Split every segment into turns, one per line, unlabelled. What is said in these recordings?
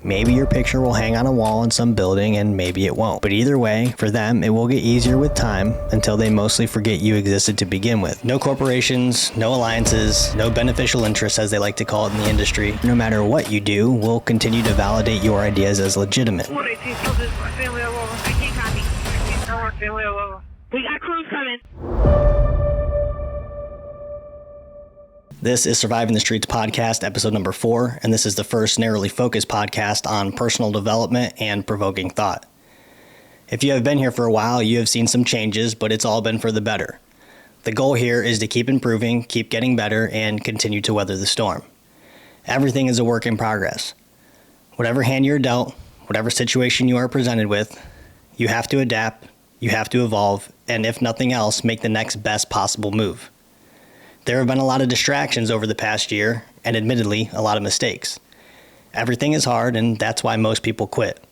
Maybe your picture will hang on a wall in some building and maybe it won't. But either way, for them, it will get easier with time until they mostly forget you existed to begin with. No corporations, no alliances, no beneficial interests as they like to call it in the industry. No matter what you do, will continue to validate your ideas as legitimate.
We got crews coming.
This is Surviving the Streets podcast, episode number 4, and this is the first narrowly focused podcast on personal development and provoking thought. If you have been here for a while, you have seen some changes, but it's all been for the better. The goal here is to keep improving, keep getting better, and continue to weather the storm. Everything is a work in progress. Whatever hand you're dealt, whatever situation you are presented with, you have to adapt, you have to evolve, and if nothing else, make the next best possible move. There have been a lot of distractions over the past year, and admittedly, a lot of mistakes. Everything is hard, and that's why most people quit.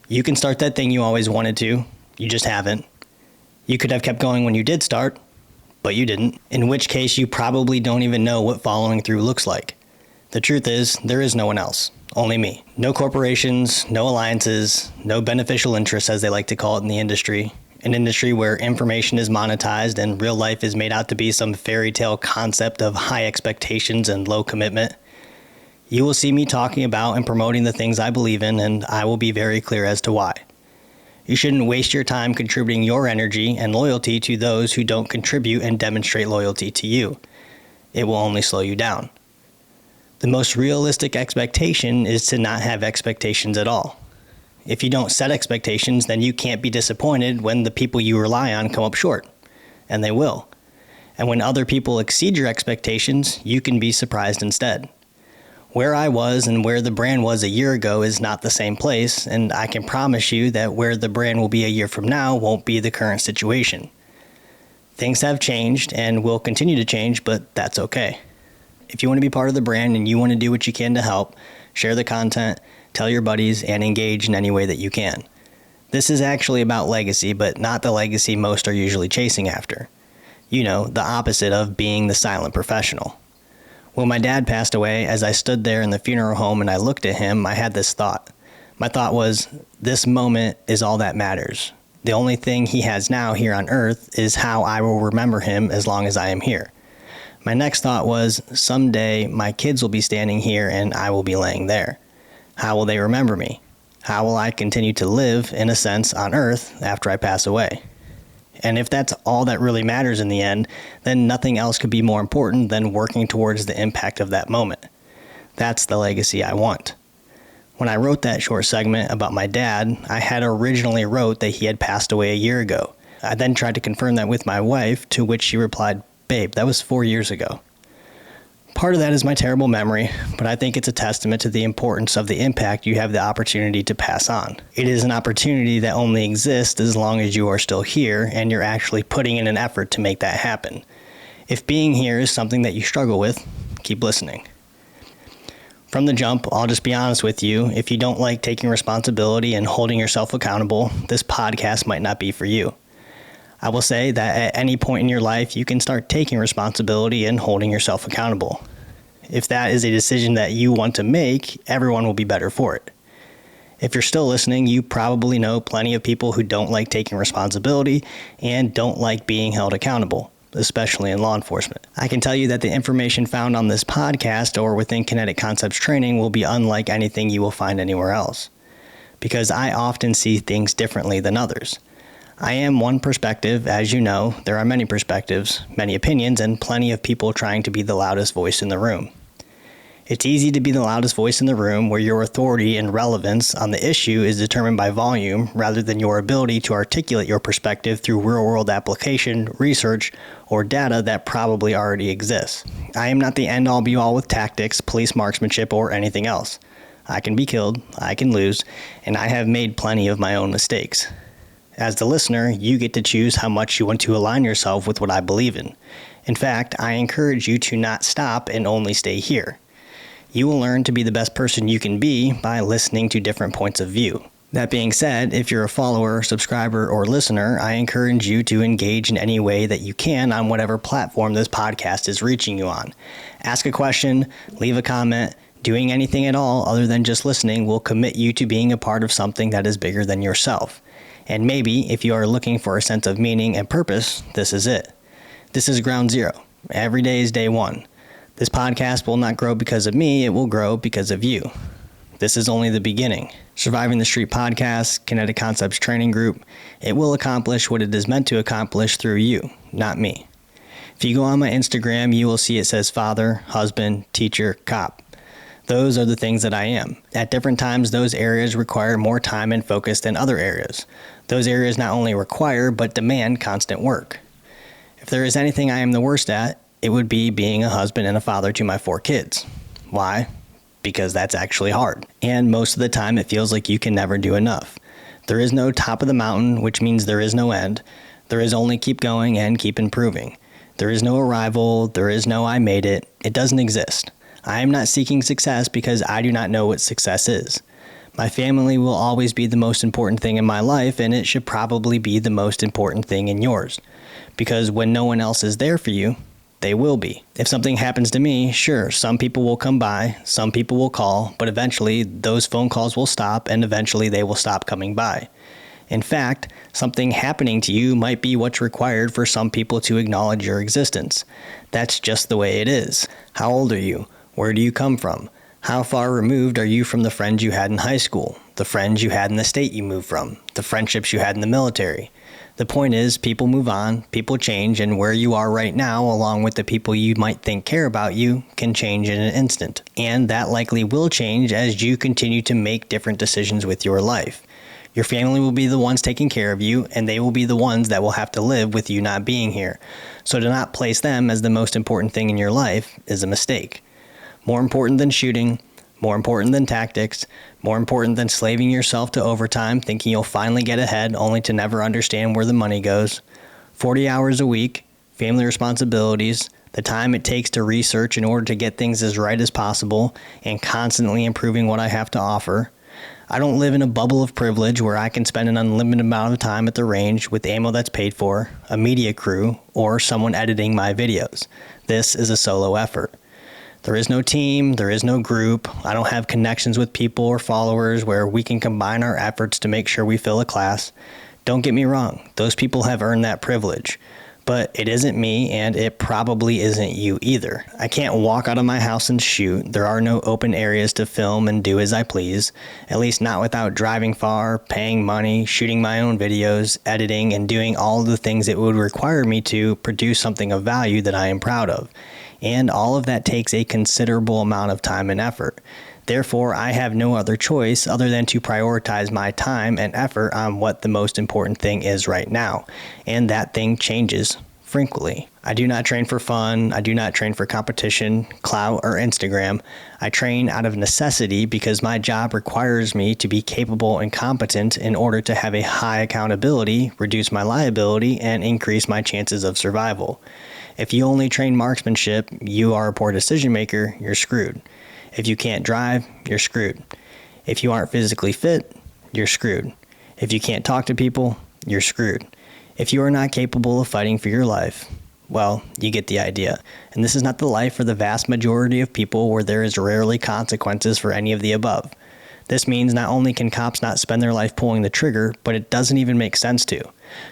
You can start that thing you always wanted to, you just haven't. You could have kept going when you did start, but you didn't, in which case you probably don't even know what following through looks like. The truth is, there is no one else, only me. No corporations, no alliances, no beneficial interests as they like to call it in the industry. An industry where information is monetized and real life is made out to be some fairy tale concept of high expectations and low commitment. You will see me talking about and promoting the things I believe in, and I will be very clear as to why. You shouldn't waste your time contributing your energy and loyalty to those who don't contribute and demonstrate loyalty to you. It will only slow you down. The most realistic expectation is to not have expectations at all. If you don't set expectations, then you can't be disappointed when the people you rely on come up short, and they will. And when other people exceed your expectations, you can be surprised instead. Where I was and where the brand was a year ago is not the same place, and I can promise you that where the brand will be a year from now won't be the current situation. Things have changed and will continue to change, but that's okay. If you want to be part of the brand and you want to do what you can to help, share the content, tell your buddies, and engage in any way that you can. This is actually about legacy, but not the legacy most are usually chasing after. You know, the opposite of being the silent professional. When my dad passed away, as I stood there in the funeral home and I looked at him, I had this thought. My thought was, this moment is all that matters. The only thing he has now here on earth is how I will remember him as long as I am here. My next thought was, someday my kids will be standing here and I will be laying there. How will they remember me? How will I continue to live, in a sense, on Earth after I pass away? And if that's all that really matters in the end, then nothing else could be more important than working towards the impact of that moment. That's the legacy I want. When I wrote that short segment about my dad, I had originally wrote that he had passed away a year ago. I then tried to confirm that with my wife, to which she replied, "Babe, that was 4 years ago." Part of that is my terrible memory, but I think it's a testament to the importance of the impact you have the opportunity to pass on. It is an opportunity that only exists as long as you are still here and you're actually putting in an effort to make that happen. If being here is something that you struggle with, keep listening. From the jump, I'll just be honest with you, if you don't like taking responsibility and holding yourself accountable, this podcast might not be for you. I will say that at any point in your life, you can start taking responsibility and holding yourself accountable. If that is a decision that you want to make, everyone will be better for it. If you're still listening, you probably know plenty of people who don't like taking responsibility and don't like being held accountable, especially in law enforcement. I can tell you that the information found on this podcast or within Kinetic Concepts training will be unlike anything you will find anywhere else, because I often see things differently than others. I am one perspective. As you know, there are many perspectives, many opinions, and plenty of people trying to be the loudest voice in the room. It's easy to be the loudest voice in the room where your authority and relevance on the issue is determined by volume rather than your ability to articulate your perspective through real-world application, research, or data that probably already exists. I am not the end-all be-all with tactics, police marksmanship, or anything else. I can be killed, I can lose, and I have made plenty of my own mistakes. As the listener, you get to choose how much you want to align yourself with what I believe in. In fact, I encourage you to not stop and only stay here. You will learn to be the best person you can be by listening to different points of view. That being said, if you're a follower, subscriber, or listener, I encourage you to engage in any way that you can on whatever platform this podcast is reaching you on. Ask a question, leave a comment, Doing anything at all other than just listening will commit you to being a part of something that is bigger than yourself. And maybe, if you are looking for a sense of meaning and purpose, this is it. This is ground zero. Every day is day one. This podcast will not grow because of me, it will grow because of you. This is only the beginning. Surviving the Street Podcast, Kinetic Concepts Training Group, it will accomplish what it is meant to accomplish through you, not me. If you go on my Instagram, you will see it says father, husband, teacher, cop. Those are the things that I am. At different times, those areas require more time and focus than other areas. Those areas not only require, but demand constant work. If there is anything I am the worst at, it would be being a husband and a father to my 4 kids. Why? Because that's actually hard. And most of the time, it feels like you can never do enough. There is no top of the mountain, which means there is no end. There is only keep going and keep improving. There is no arrival. There is no I made it. It doesn't exist. I am not seeking success because I do not know what success is. My family will always be the most important thing in my life, and it should probably be the most important thing in yours. Because when no one else is there for you, they will be. If something happens to me, sure, some people will come by, some people will call, but eventually those phone calls will stop and eventually they will stop coming by. In fact, something happening to you might be what's required for some people to acknowledge your existence. That's just the way it is. How old are you? Where do you come from? How far removed are you from the friends you had in high school, the friends you had in the state you moved from, the friendships you had in the military? The point is, people move on, people change, and where you are right now, along with the people you might think care about you, can change in an instant. And that likely will change as you continue to make different decisions with your life. Your family will be the ones taking care of you, and they will be the ones that will have to live with you not being here. So to not place them as the most important thing in your life is a mistake. More important than shooting, more important than tactics, more important than slaving yourself to overtime thinking you'll finally get ahead only to never understand where the money goes. 40 hours a week, family responsibilities, the time it takes to research in order to get things as right as possible, and constantly improving what I have to offer. I don't live in a bubble of privilege where I can spend an unlimited amount of time at the range with ammo that's paid for, a media crew, or someone editing my videos. This is a solo effort. There is no team, there is no group. I don't have connections with people or followers where we can combine our efforts to make sure we fill a class. Don't get me wrong, those people have earned that privilege. But it isn't me, and it probably isn't you either. I can't walk out of my house and shoot. There are no open areas to film and do as I please, at least not without driving far, paying money, shooting my own videos, editing, and doing all of the things it would require me to produce something of value that I am proud of. And all of that takes a considerable amount of time and effort. Therefore, I have no other choice other than to prioritize my time and effort on what the most important thing is right now. And that thing changes frequently. I do not train for fun. I do not train for competition, clout, or Instagram. I train out of necessity because my job requires me to be capable and competent in order to have a high accountability, reduce my liability, and increase my chances of survival. If you only train marksmanship, you are a poor decision maker, you're screwed. If you can't drive, you're screwed. If you aren't physically fit, you're screwed. If you can't talk to people, you're screwed. If you are not capable of fighting for your life, well, you get the idea. And this is not the life for the vast majority of people where there is rarely consequences for any of the above. This means not only can cops not spend their life pulling the trigger, but it doesn't even make sense to.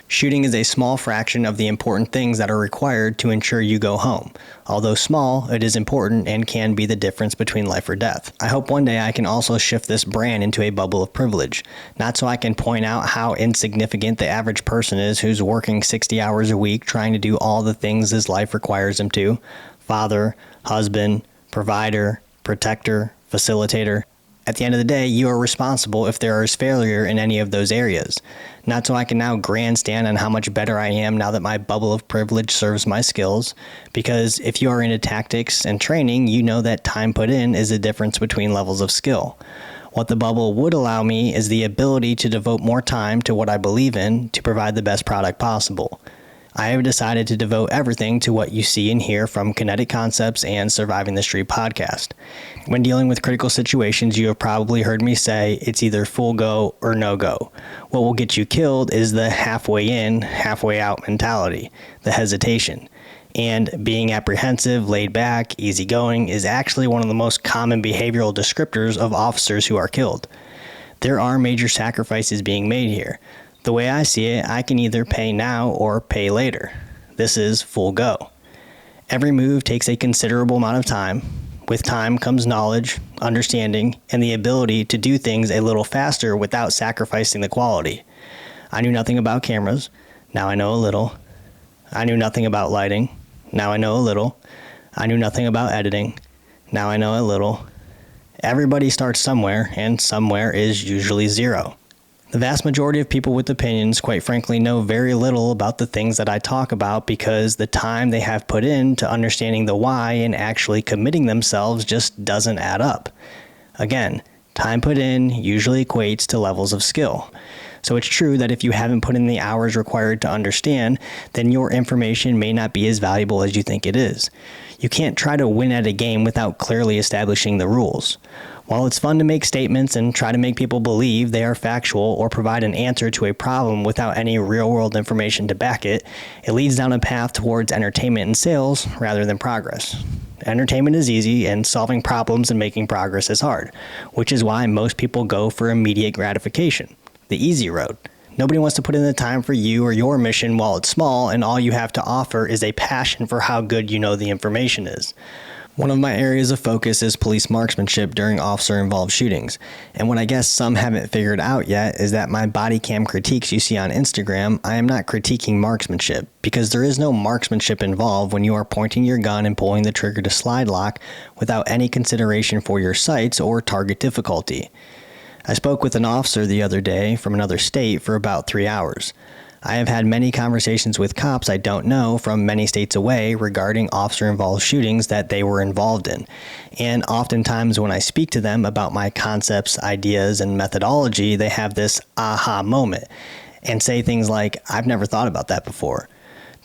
Shooting is a small fraction of the important things that are required to ensure you go home. Although small, it is important and can be the difference between life or death. I hope one day I can also shift this brand into a bubble of privilege. Not so I can point out how insignificant the average person is who's working 60 hours a week trying to do all the things his life requires him to. Father, husband, provider, protector, facilitator. At the end of the day, you are responsible if there is failure in any of those areas. Not so I can now grandstand on how much better I am now that my bubble of privilege serves my skills, because if you are into tactics and training, you know that time put in is the difference between levels of skill. What the bubble would allow me is the ability to devote more time to what I believe in to provide the best product possible. I have decided to devote everything to what you see and hear from Kinetic Concepts and Surviving the Street podcast. When dealing with critical situations, you have probably heard me say it's either full go or no go. What will get you killed is the halfway in, halfway out mentality, the hesitation. And being apprehensive, laid back, easygoing is actually one of the most common behavioral descriptors of officers who are killed. There are major sacrifices being made here. The way I see it, I can either pay now or pay later. This is full go. Every move takes a considerable amount of time. With time comes knowledge, understanding, and the ability to do things a little faster without sacrificing the quality. I knew nothing about cameras. Now I know a little. I knew nothing about lighting. Now I know a little. I knew nothing about editing. Now I know a little. Everybody starts somewhere, and somewhere is usually zero. The vast majority of people with opinions, quite frankly, know very little about the things that I talk about because the time they have put into understanding the why and actually committing themselves just doesn't add up. Again, time put in usually equates to levels of skill. So it's true that if you haven't put in the hours required to understand, then your information may not be as valuable as you think it is. You can't try to win at a game without clearly establishing the rules. While it's fun to make statements and try to make people believe they are factual or provide an answer to a problem without any real-world information to back it, it leads down a path towards entertainment and sales rather than progress. Entertainment is easy, and solving problems and making progress is hard, which is why most people go for immediate gratification, the easy road. Nobody wants to put in the time for you or your mission while it's small, and all you have to offer is a passion for how good you know the information is. One of my areas of focus is police marksmanship during officer-involved shootings, and what I guess some haven't figured out yet is that my body cam critiques you see on Instagram, I am not critiquing marksmanship, because there is no marksmanship involved when you are pointing your gun and pulling the trigger to slide lock without any consideration for your sights or target difficulty. I spoke with an officer the other day from another state for about 3 hours. I have had many conversations with cops I don't know from many states away regarding officer-involved shootings that they were involved in. And oftentimes when I speak to them about my concepts, ideas, and methodology, they have this aha moment and say things like, "I've never thought about that before."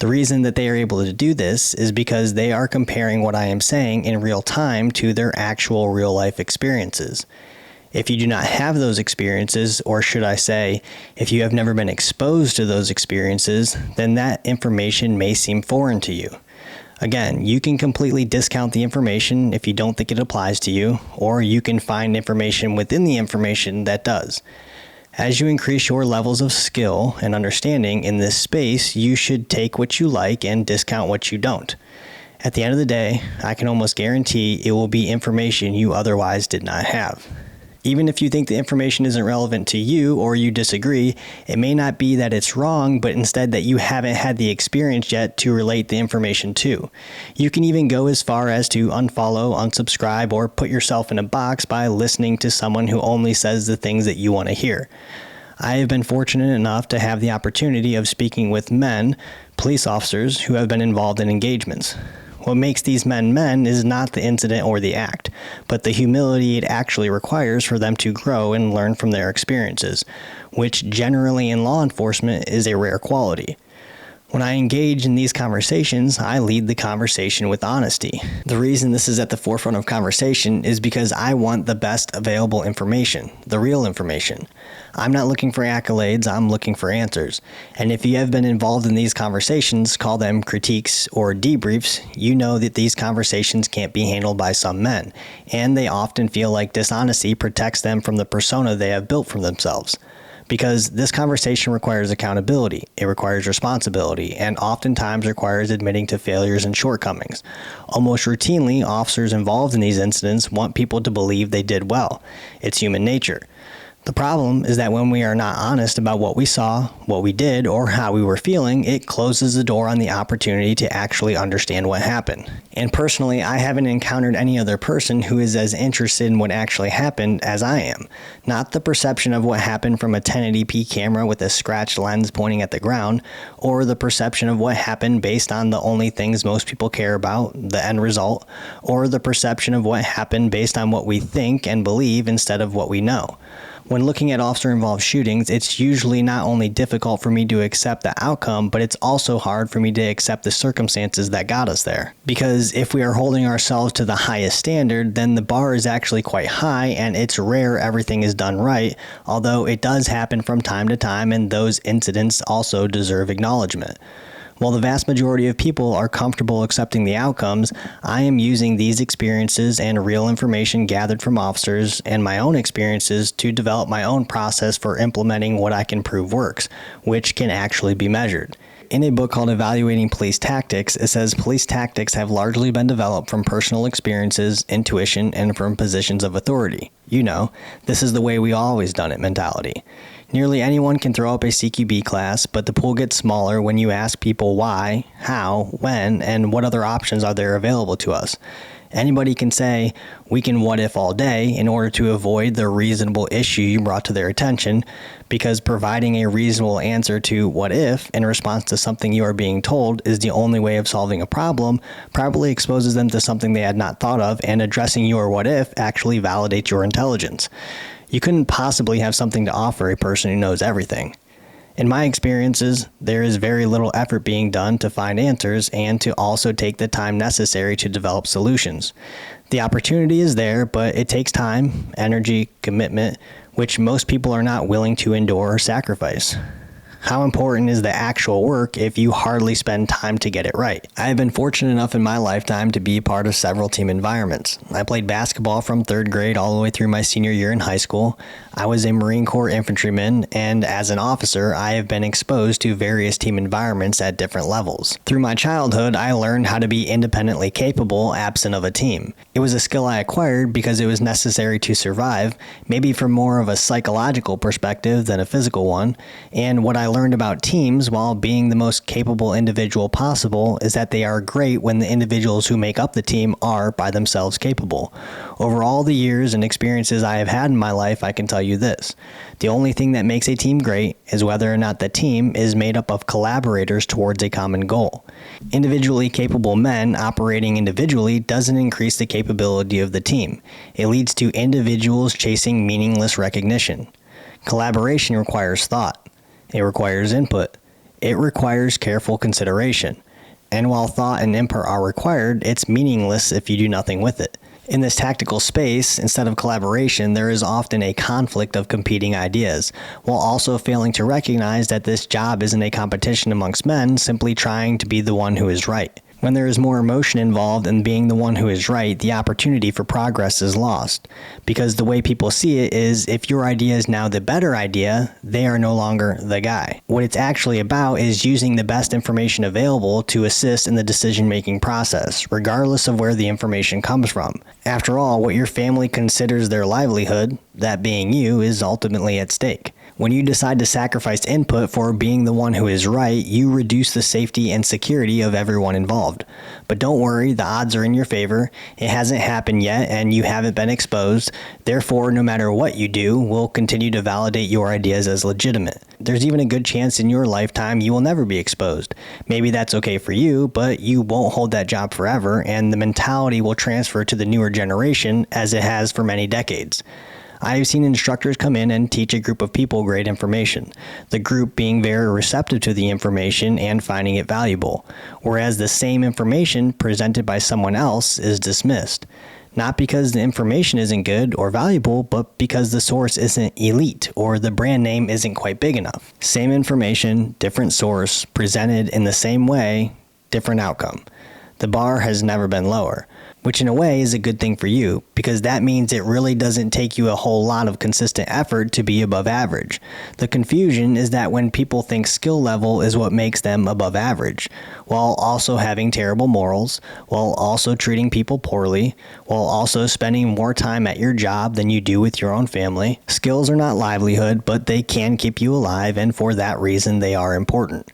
The reason that they are able to do this is because they are comparing what I am saying in real time to their actual real-life experiences. If you do not have those experiences, or should I say, if you have never been exposed to those experiences, then that information may seem foreign to you. Again, you can completely discount the information if you don't think it applies to you, or you can find information within the information that does. As you increase your levels of skill and understanding in this space, you should take what you like and discount what you don't. At the end of the day, I can almost guarantee it will be information you otherwise did not have. Even if you think the information isn't relevant to you or you disagree, it may not be that it's wrong, but instead that you haven't had the experience yet to relate the information to. You can even go as far as to unfollow, unsubscribe, or put yourself in a box by listening to someone who only says the things that you want to hear. I have been fortunate enough to have the opportunity of speaking with men, police officers, who have been involved in engagements. What makes these men men is not the incident or the act, but the humility it actually requires for them to grow and learn from their experiences, which generally in law enforcement is a rare quality. When I engage in these conversations, I lead the conversation with honesty. The reason this is at the forefront of conversation is because I want the best available information, the real information. I'm not looking for accolades, I'm looking for answers. And if you have been involved in these conversations, call them critiques or debriefs, you know that these conversations can't be handled by some men, and they often feel like dishonesty protects them from the persona they have built for themselves. Because this conversation requires accountability, it requires responsibility, and oftentimes requires admitting to failures and shortcomings. Almost routinely, officers involved in these incidents want people to believe they did well. It's human nature. The problem is that when we are not honest about what we saw, what we did, or how we were feeling, it closes the door on the opportunity to actually understand what happened. And personally, I haven't encountered any other person who is as interested in what actually happened as I am. Not the perception of what happened from a 1080p camera with a scratched lens pointing at the ground, or the perception of what happened based on the only things most people care about, the end result, or the perception of what happened based on what we think and believe instead of what we know. When looking at officer-involved shootings, it's usually not only difficult for me to accept the outcome, but it's also hard for me to accept the circumstances that got us there. Because if we are holding ourselves to the highest standard, then the bar is actually quite high, and it's rare everything is done right, although it does happen from time to time, and those incidents also deserve acknowledgement. While the vast majority of people are comfortable accepting the outcomes, I am using these experiences and real information gathered from officers and my own experiences to develop my own process for implementing what I can prove works, which can actually be measured. In a book called Evaluating Police Tactics, it says police tactics have largely been developed from personal experiences, intuition, and from positions of authority. You know, this is the way we always done it mentality. Nearly anyone can throw up a CQB class, but the pool gets smaller when you ask people why, how, when, and what other options are there available to us. Anybody can say, we can what if all day in order to avoid the reasonable issue you brought to their attention, because providing a reasonable answer to what if in response to something you are being told is the only way of solving a problem, probably exposes them to something they had not thought of, and addressing your what if actually validates your intelligence. You couldn't possibly have something to offer a person who knows everything. In my experiences, there is very little effort being done to find answers and to also take the time necessary to develop solutions. The opportunity is there, but it takes time, energy, commitment, which most people are not willing to endure or sacrifice. How important is the actual work if you hardly spend time to get it right? I have been fortunate enough in my lifetime to be part of several team environments. I played basketball from 3rd grade all the way through my senior year in high school. I was a Marine Corps infantryman, and as an officer, I have been exposed to various team environments at different levels. Through my childhood, I learned how to be independently capable absent of a team. It was a skill I acquired because it was necessary to survive, maybe from more of a psychological perspective than a physical one, and what I learned about teams while being the most capable individual possible is that they are great when the individuals who make up the team are by themselves capable. Over all the years and experiences I have had in my life, I can tell you this. The only thing that makes a team great is whether or not the team is made up of collaborators towards a common goal. Individually capable men operating individually doesn't increase the capability of the team. It leads to individuals chasing meaningless recognition. Collaboration requires thought. It requires input. It requires careful consideration. And while thought and input are required, it's meaningless if you do nothing with it. In this tactical space, instead of collaboration, there is often a conflict of competing ideas, while also failing to recognize that this job isn't a competition amongst men simply trying to be the one who is right. When there is more emotion involved in being the one who is right, the opportunity for progress is lost. Because the way people see it is, if your idea is now the better idea, they are no longer the guy. What it's actually about is using the best information available to assist in the decision-making process, regardless of where the information comes from. After all, what your family considers their livelihood, that being you, is ultimately at stake. When you decide to sacrifice input for being the one who is right, you reduce the safety and security of everyone involved. But don't worry, the odds are in your favor. It hasn't happened yet, and you haven't been exposed. Therefore, no matter what you do, we'll continue to validate your ideas as legitimate. There's even a good chance in your lifetime you will never be exposed. Maybe that's okay for you, but you won't hold that job forever, and the mentality will transfer to the newer generation as it has for many decades. I have seen instructors come in and teach a group of people great information, the group being very receptive to the information and finding it valuable, whereas the same information presented by someone else is dismissed. Not because the information isn't good or valuable, but because the source isn't elite or the brand name isn't quite big enough. Same information, different source, presented in the same way, different outcome. The bar has never been lower, which in a way is a good thing for you, because that means it really doesn't take you a whole lot of consistent effort to be above average. The confusion is that when people think skill level is what makes them above average, while also having terrible morals, while also treating people poorly, while also spending more time at your job than you do with your own family. Skills are not livelihood, but they can keep you alive, and for that reason they are important.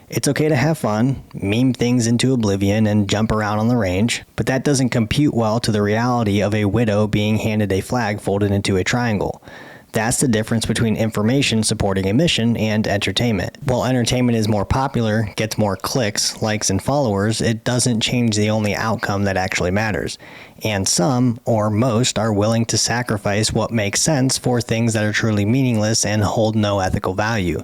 It's okay to have fun, meme things into oblivion, and jump around on the range, but that doesn't compute well to the reality of a widow being handed a flag folded into a triangle. That's the difference between information supporting a mission and entertainment. While entertainment is more popular, gets more clicks, likes, and followers, it doesn't change the only outcome that actually matters. And some, or most, are willing to sacrifice what makes sense for things that are truly meaningless and hold no ethical value.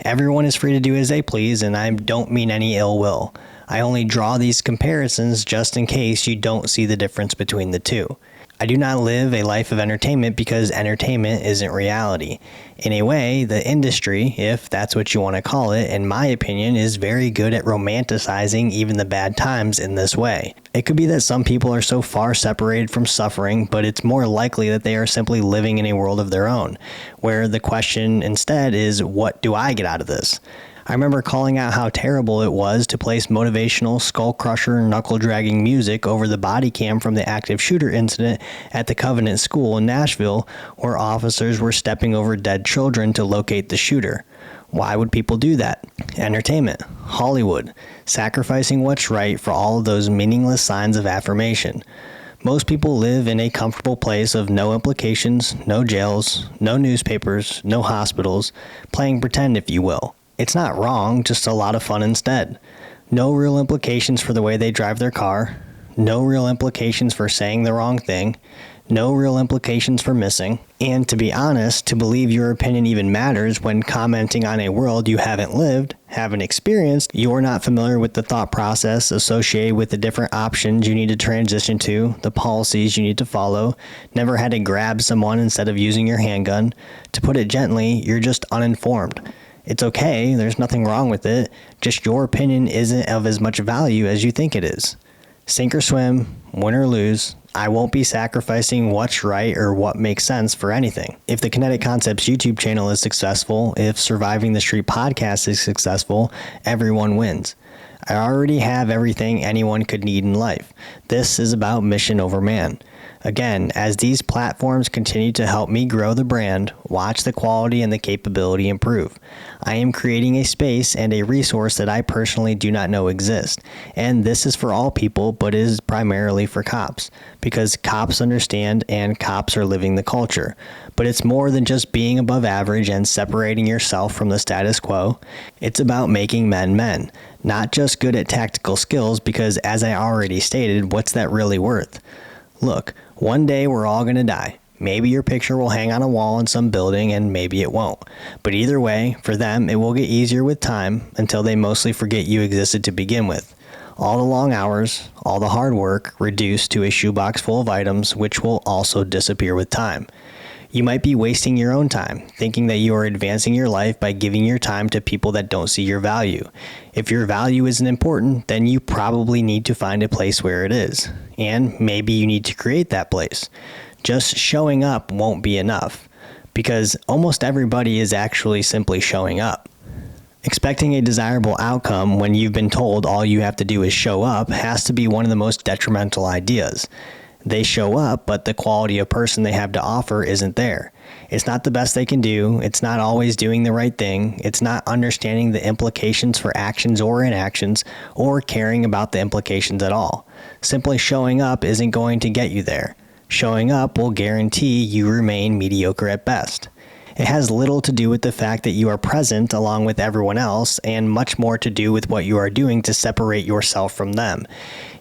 Everyone is free to do as they please, and I don't mean any ill will. I only draw these comparisons just in case you don't see the difference between the two. I do not live a life of entertainment because entertainment isn't reality. In a way, the industry, if that's what you want to call it, in my opinion, is very good at romanticizing even the bad times in this way. It could be that some people are so far separated from suffering, but it's more likely that they are simply living in a world of their own, where the question instead is, what do I get out of this? I remember calling out how terrible it was to place motivational, skull-crusher, knuckle-dragging music over the body cam from the active shooter incident at the Covenant School in Nashville, where officers were stepping over dead children to locate the shooter. Why would people do that? Entertainment, Hollywood, sacrificing what's right for all of those meaningless signs of affirmation. Most people live in a comfortable place of no implications, no jails, no newspapers, no hospitals, playing pretend, if you will. It's not wrong, just a lot of fun instead. No real implications for the way they drive their car, no real implications for saying the wrong thing, no real implications for missing, and to be honest, to believe your opinion even matters when commenting on a world you haven't lived, haven't experienced, you're not familiar with the thought process associated with the different options you need to transition to, the policies you need to follow, never had to grab someone instead of using your handgun. To put it gently, you're just uninformed. It's okay, there's nothing wrong with it, just your opinion isn't of as much value as you think it is. Sink or swim, win or lose, I won't be sacrificing what's right or what makes sense for anything. If the Kinetic Concepts YouTube channel is successful, if Surviving the Street podcast is successful, everyone wins. I already have everything anyone could need in life. This is about mission over man. Again, as these platforms continue to help me grow the brand, watch the quality and the capability improve. I am creating a space and a resource that I personally do not know exist. And this is for all people, but it is primarily for cops, because cops understand and cops are living the culture. But it's more than just being above average and separating yourself from the status quo. It's about making men men, not just good at tactical skills, because as I already stated, what's that really worth? Look, one day we're all going to die. Maybe your picture will hang on a wall in some building and maybe it won't. But either way, for them, it will get easier with time until they mostly forget you existed to begin with. All the long hours, all the hard work reduced to a shoebox full of items which will also disappear with time. You might be wasting your own time, thinking that you are advancing your life by giving your time to people that don't see your value. If your value isn't important, then you probably need to find a place where it is. And maybe you need to create that place. Just showing up won't be enough, because almost everybody is actually simply showing up. Expecting a desirable outcome when you've been told all you have to do is show up has to be one of the most detrimental ideas. They show up, but the quality of person they have to offer isn't there. It's not the best they can do. It's not always doing the right thing. It's not understanding the implications for actions or inactions, or caring about the implications at all. Simply showing up isn't going to get you there. Showing up will guarantee you remain mediocre at best. It has little to do with the fact that you are present along with everyone else, and much more to do with what you are doing to separate yourself from them.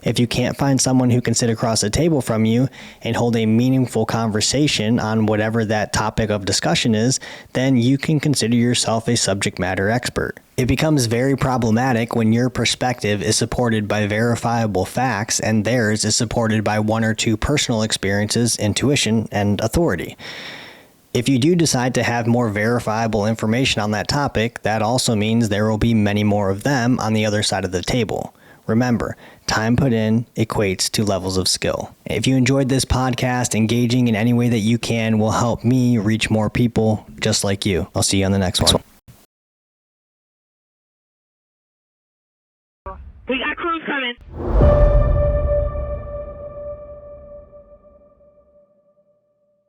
If you can't find someone who can sit across the table from you and hold a meaningful conversation on whatever that topic of discussion is, then you can consider yourself a subject matter expert. It becomes very problematic when your perspective is supported by verifiable facts and theirs is supported by one or two personal experiences, intuition, and authority. If you do decide to have more verifiable information on that topic, that also means there will be many more of them on the other side of the table. Remember, time put in equates to levels of skill. If you enjoyed this podcast, engaging in any way that you can will help me reach more people just like you. I'll see you on the next one.
We got crews coming.